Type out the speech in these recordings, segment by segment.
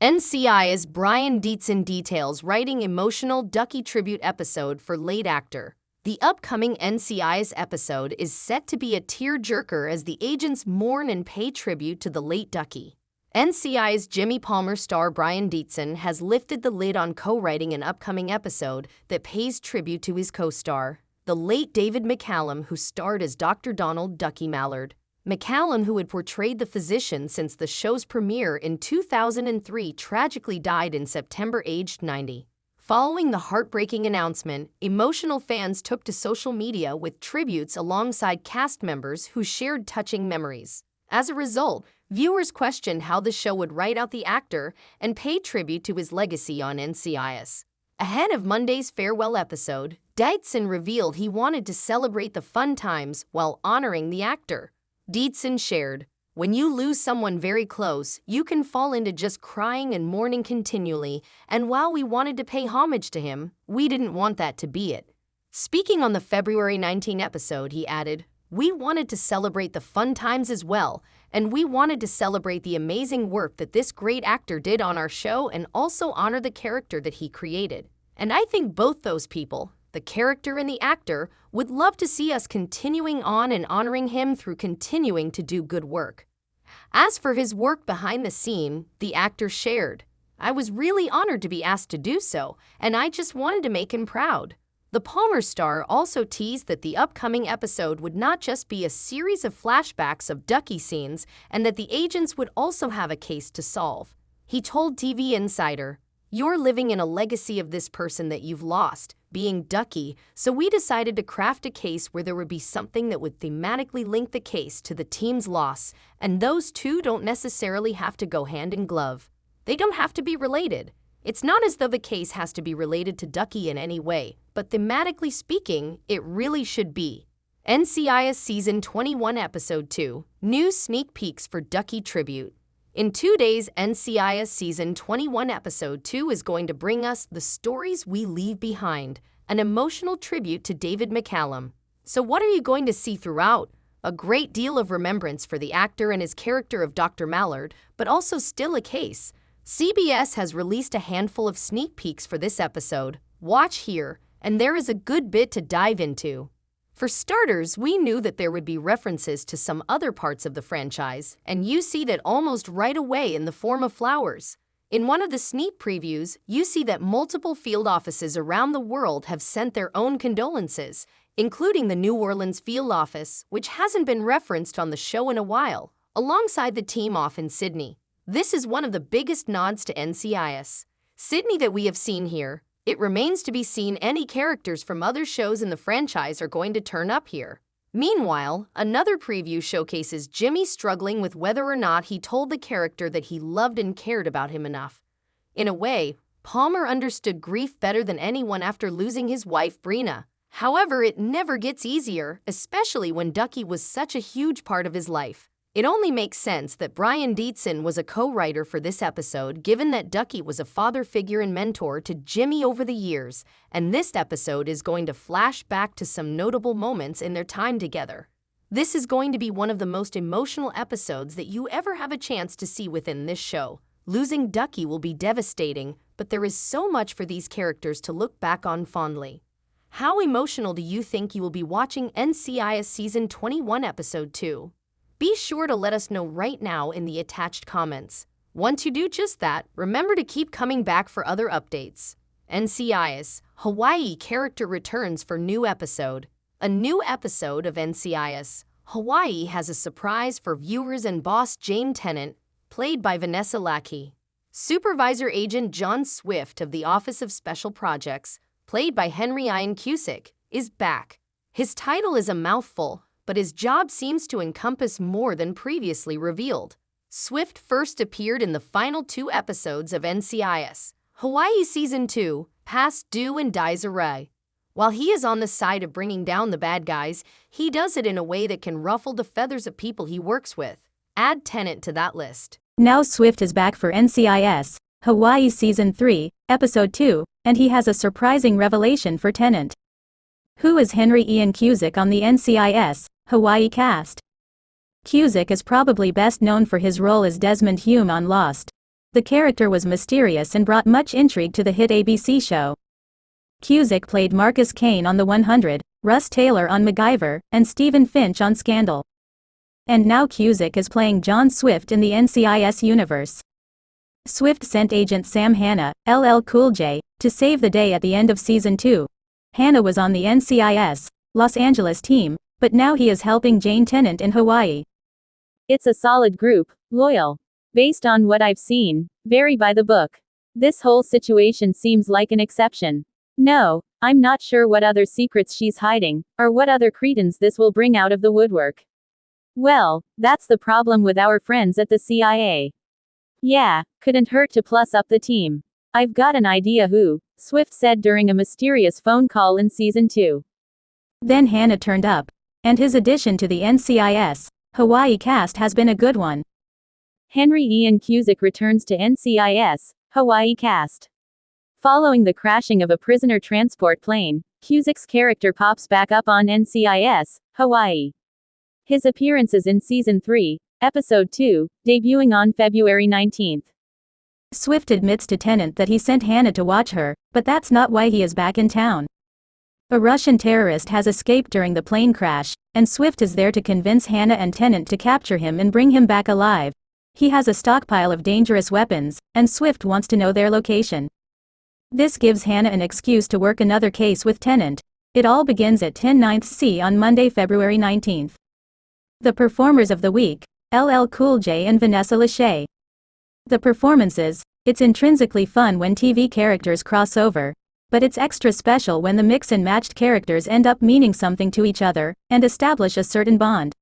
NCIS Brian Dietzen details writing emotional Ducky tribute episode for late actor. The upcoming NCIS episode is set to be a tear-jerker as the agents mourn and pay tribute to the late Ducky. NCIS Jimmy Palmer star Brian Dietzen has lifted the lid on co-writing an upcoming episode that pays tribute to his co-star, the late David McCallum, who starred as Dr. Donald Ducky Mallard. McCallum, who had portrayed the physician since the show's premiere in 2003, tragically died in September, aged 90. Following the heartbreaking announcement, emotional fans took to social media with tributes alongside cast members who shared touching memories. As a result, viewers questioned how the show would write out the actor and pay tribute to his legacy on NCIS. Ahead of Monday's farewell episode, Dietzen revealed he wanted to celebrate the fun times while honoring the actor. Dietzen shared, "When you lose someone very close, you can fall into just crying and mourning continually, and while we wanted to pay homage to him, we didn't want that to be it." Speaking on the February 19 episode, he added, "We wanted to celebrate the fun times as well, and we wanted to celebrate the amazing work that this great actor did on our show and also honor the character that he created. And I think both those people, the character and the actor, would love to see us continuing on and honoring him through continuing to do good work." As for his work behind the scene, the actor shared, "I was really honored to be asked to do so, and I just wanted to make him proud." The Palmer star also teased that the upcoming episode would not just be a series of flashbacks of Ducky scenes and that the agents would also have a case to solve. He told TV Insider, "You're living in a legacy of this person that you've lost, being Ducky, so we decided to craft a case where there would be something that would thematically link the case to the team's loss, and those two don't necessarily have to go hand in glove. They don't have to be related. It's not as though the case has to be related to Ducky in any way, but thematically speaking, it really should be." NCIS Season 21 Episode 2, New Sneak Peeks for Ducky Tribute. In 2 days, NCIS Season 21 Episode 2 is going to bring us The Stories We Leave Behind, an emotional tribute to David McCallum. So what are you going to see throughout? A great deal of remembrance for the actor and his character of Dr. Mallard, but also still a case. CBS has released a handful of sneak peeks for this episode. Watch here, and there is a good bit to dive into. For starters, we knew that there would be references to some other parts of the franchise, and you see that almost right away in the form of flowers. In one of the sneak previews, you see that multiple field offices around the world have sent their own condolences, including the New Orleans field office, which hasn't been referenced on the show in a while, alongside the team off in Sydney. This is one of the biggest nods to NCIS Sydney that we have seen here. It remains to be seen any characters from other shows in the franchise are going to turn up here. Meanwhile, another preview showcases Jimmy struggling with whether or not he told the character that he loved and cared about him enough. In a way, Palmer understood grief better than anyone after losing his wife, Brina. However, it never gets easier, especially when Ducky was such a huge part of his life. It only makes sense that Brian Dietzen was a co-writer for this episode, given that Ducky was a father figure and mentor to Jimmy over the years, and this episode is going to flash back to some notable moments in their time together. This is going to be one of the most emotional episodes that you ever have a chance to see within this show. Losing Ducky will be devastating, but there is so much for these characters to look back on fondly. How emotional do you think you will be watching NCIS Season 21 Episode 2? Be sure to let us know right now in the attached comments. Once you do just that, remember to keep coming back for other updates. NCIS Hawaii character returns for new episode. A new episode of NCIS Hawaii has a surprise for viewers and boss Jane Tennant, played by Vanessa Lackey. Supervisor Agent John Swift of the Office of Special Projects, played by Henry Ian Cusick, is back. His title is a mouthful, but his job seems to encompass more than previously revealed. Swift first appeared in the final 2 episodes of NCIS Hawaii Season 2, Past Due and Dies Array. While he is on the side of bringing down the bad guys, he does it in a way that can ruffle the feathers of people he works with. Add Tennant to that list. Now Swift is back for NCIS Hawaii Season 3, Episode 2, and he has a surprising revelation for Tennant. Who is Henry Ian Cusick on the NCIS Hawaii cast? Cusick is probably best known for his role as Desmond Hume on Lost. The character was mysterious and brought much intrigue to the hit ABC show. Cusick played Marcus Kane on The 100, Russ Taylor on MacGyver, and Stephen Finch on Scandal. And now Cusick is playing John Swift in the NCIS universe. Swift sent agent Sam Hanna, LL Cool J, to save the day at the end of Season 2. Hanna was on the NCIS Los Angeles team, but now he is helping Jane Tennant in Hawaii. It's a solid group, loyal. Based on what I've seen, very by the book. This whole situation seems like an exception. No, I'm not sure what other secrets she's hiding, or what other cretins this will bring out of the woodwork. Well, that's the problem with our friends at the CIA. Yeah, couldn't hurt to plus up the team. I've got an idea who, Swift said during a mysterious phone call in Season 2. Then Hanna turned up, and his addition to the NCIS Hawaii cast has been a good one. Henry Ian Cusick returns to NCIS Hawaii cast. Following the crashing of a prisoner transport plane, Cusick's character pops back up on NCIS Hawaii. His appearances in Season 3, Episode 2, debuting on February 19. Swift admits to Tennant that he sent Hanna to watch her, but that's not why he is back in town. A Russian terrorist has escaped during the plane crash, and Swift is there to convince Hanna and Tennant to capture him and bring him back alive. He has a stockpile of dangerous weapons, and Swift wants to know their location. This gives Hanna an excuse to work another case with Tennant. It all begins at 10/9 C on Monday, February 19. The performers of the week, LL Cool J and Vanessa Lachey. The performances, it's intrinsically fun when TV characters cross over, but it's extra special when the mix and matched characters end up meaning something to each other, and establish a certain bond.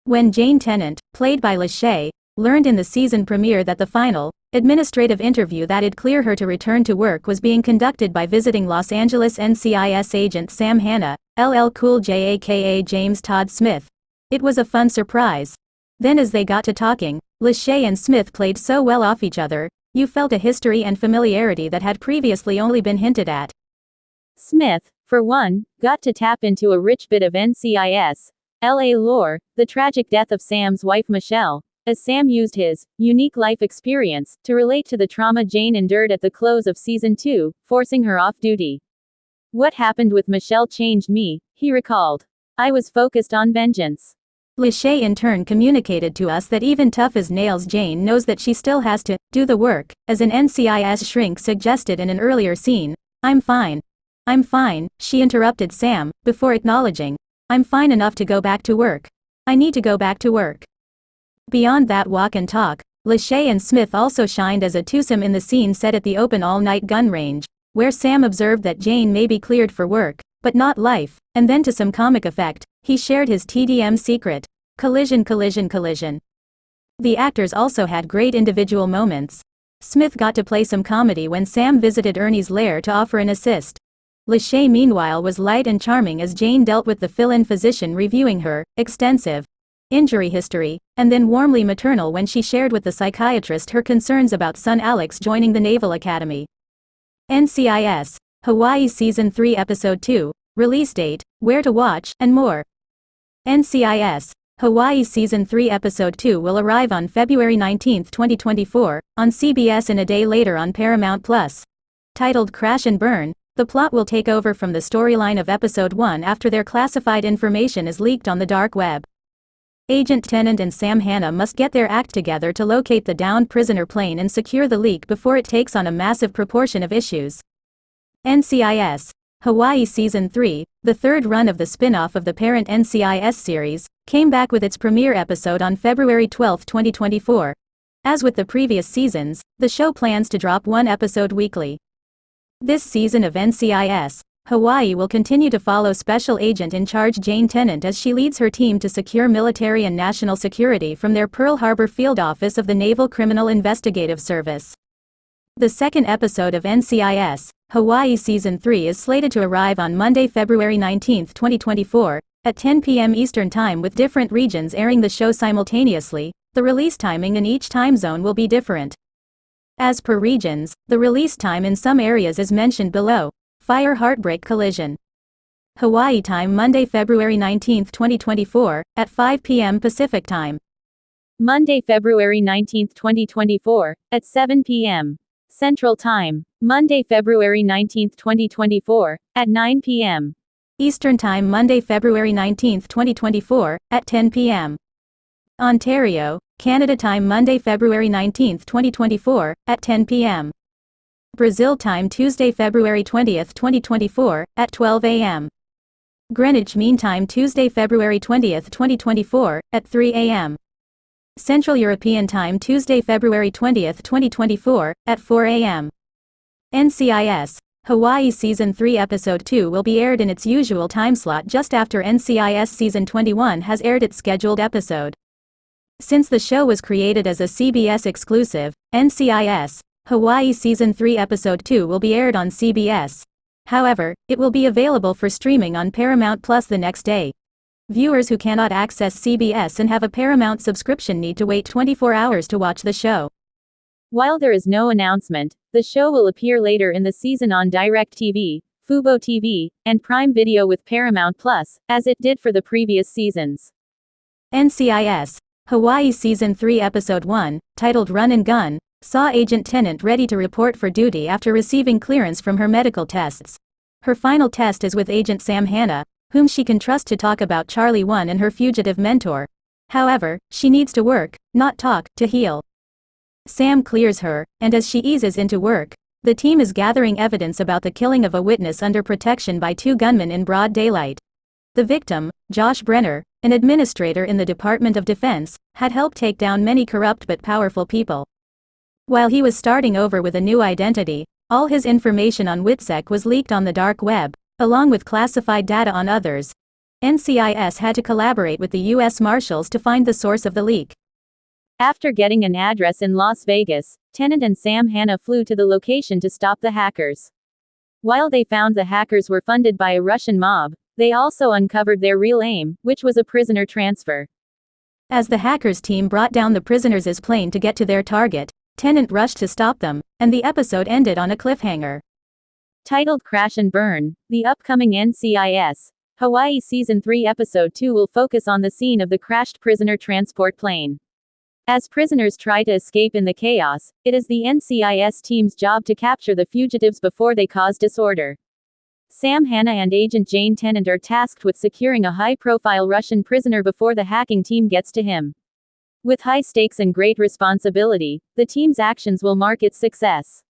When Jane Tennant, played by Lachey, learned in the season premiere that the final, administrative interview that'd clear her to return to work was being conducted by visiting Los Angeles NCIS agent Sam Hanna, LL Cool J aka James Todd Smith. It was a fun surprise. Then as they got to talking, Lachey and Smith played so well off each other, you felt a history and familiarity that had previously only been hinted at. Smith, for one, got to tap into a rich bit of NCIS LA lore, the tragic death of Sam's wife Michelle, as Sam used his unique life experience to relate to the trauma Jane endured at the close of Season 2, forcing her off duty. What happened with Michelle changed me, he recalled. I was focused on vengeance. Lachey in turn communicated to us that even tough as nails Jane knows that she still has to do the work, as an NCIS shrink suggested in an earlier scene. I'm fine, she interrupted Sam, before acknowledging, I'm fine enough to go back to work. I need to go back to work. Beyond that walk and talk, Lachey and Smith also shined as a twosome in the scene set at the open all-night gun range, where Sam observed that Jane may be cleared for work, but not life, and then to some comic effect, he shared his TDM secret. Collision. The actors also had great individual moments. Smith got to play some comedy when Sam visited Ernie's lair to offer an assist. Lachey meanwhile was light and charming as Jane dealt with the fill-in physician reviewing her extensive injury history, and then warmly maternal when she shared with the psychiatrist her concerns about son Alex joining the Naval Academy. NCIS Hawaii Season 3 Episode 2, release date, where to watch, and more. NCIS Hawaii Season 3 Episode 2 will arrive on February 19, 2024, on CBS and a day later on Paramount+. Titled Crash and Burn, the plot will take over from the storyline of Episode 1 after their classified information is leaked on the dark web. Agent Tennant and Sam Hanna must get their act together to locate the downed prisoner plane and secure the leak before it takes on a massive proportion of issues. NCIS Hawaii Season 3, the third run of the spin-off of the parent NCIS series, came back with its premiere episode on February 12, 2024. As with the previous seasons, the show plans to drop one episode weekly. This season of NCIS Hawaii will continue to follow Special Agent in Charge Jane Tennant as she leads her team to secure military and national security from their Pearl Harbor field office of the Naval Criminal Investigative Service. The second episode of NCIS Hawaii Season 3 is slated to arrive on Monday, February 19, 2024, at 10 p.m. Eastern Time, with different regions airing the show simultaneously. The release timing in each time zone will be different. As per regions, the release time in some areas is mentioned below. Fire Heartbreak Collision. Hawaii time Monday, February 19, 2024, at 5 p.m. Pacific Time. Monday, February 19, 2024, at 7 p.m. Central Time. Monday, February 19, 2024, at 9 p.m. Eastern Time. Monday, February 19, 2024, at 10 p.m. Ontario, Canada Time. Monday, February 19, 2024, at 10 p.m. Brazil Time. Tuesday, February 20, 2024, at 12 a.m. Greenwich Mean Time. Tuesday, February 20, 2024, at 3 a.m. Central European Time. Tuesday, February 20, 2024, at 4 a.m. NCIS Hawaii Season 3 Episode 2 will be aired in its usual time slot just after NCIS Season 21 has aired its scheduled episode. Since the show was created as a CBS exclusive, NCIS Hawaii Season 3 Episode 2 will be aired on CBS. However, it will be available for streaming on Paramount Plus the next day. Viewers who cannot access CBS and have a Paramount subscription need to wait 24 hours to watch the show. While there is no announcement, the show will appear later in the season on DirecTV, Fubo TV, and Prime Video with Paramount Plus, as it did for the previous seasons. NCIS Hawaii Season 3 Episode 1, titled Run and Gun, saw Agent Tennant ready to report for duty after receiving clearance from her medical tests. Her final test is with Agent Sam Hanna, whom she can trust to talk about Charlie 1 and her fugitive mentor. However, she needs to work, not talk, to heal. Sam clears her, and as she eases into work, the team is gathering evidence about the killing of a witness under protection by two gunmen in broad daylight. The victim, Josh Brenner, an administrator in the Department of Defense, had helped take down many corrupt but powerful people. While he was starting over with a new identity, all his information on WITSEC was leaked on the dark web, along with classified data on others. NCIS had to collaborate with the U.S. Marshals to find the source of the leak. After getting an address in Las Vegas, Tennant and Sam Hanna flew to the location to stop the hackers. While they found the hackers were funded by a Russian mob, they also uncovered their real aim, which was a prisoner transfer. As the hackers team brought down the prisoners' plane to get to their target, Tennant rushed to stop them, and the episode ended on a cliffhanger. Titled Crash and Burn, the upcoming NCIS Hawaii Season 3 Episode 2 will focus on the scene of the crashed prisoner transport plane. As prisoners try to escape in the chaos, it is the NCIS team's job to capture the fugitives before they cause disorder. Sam Hanna and Agent Jane Tennant are tasked with securing a high-profile Russian prisoner before the hacking team gets to him. With high stakes and great responsibility, the team's actions will mark its success.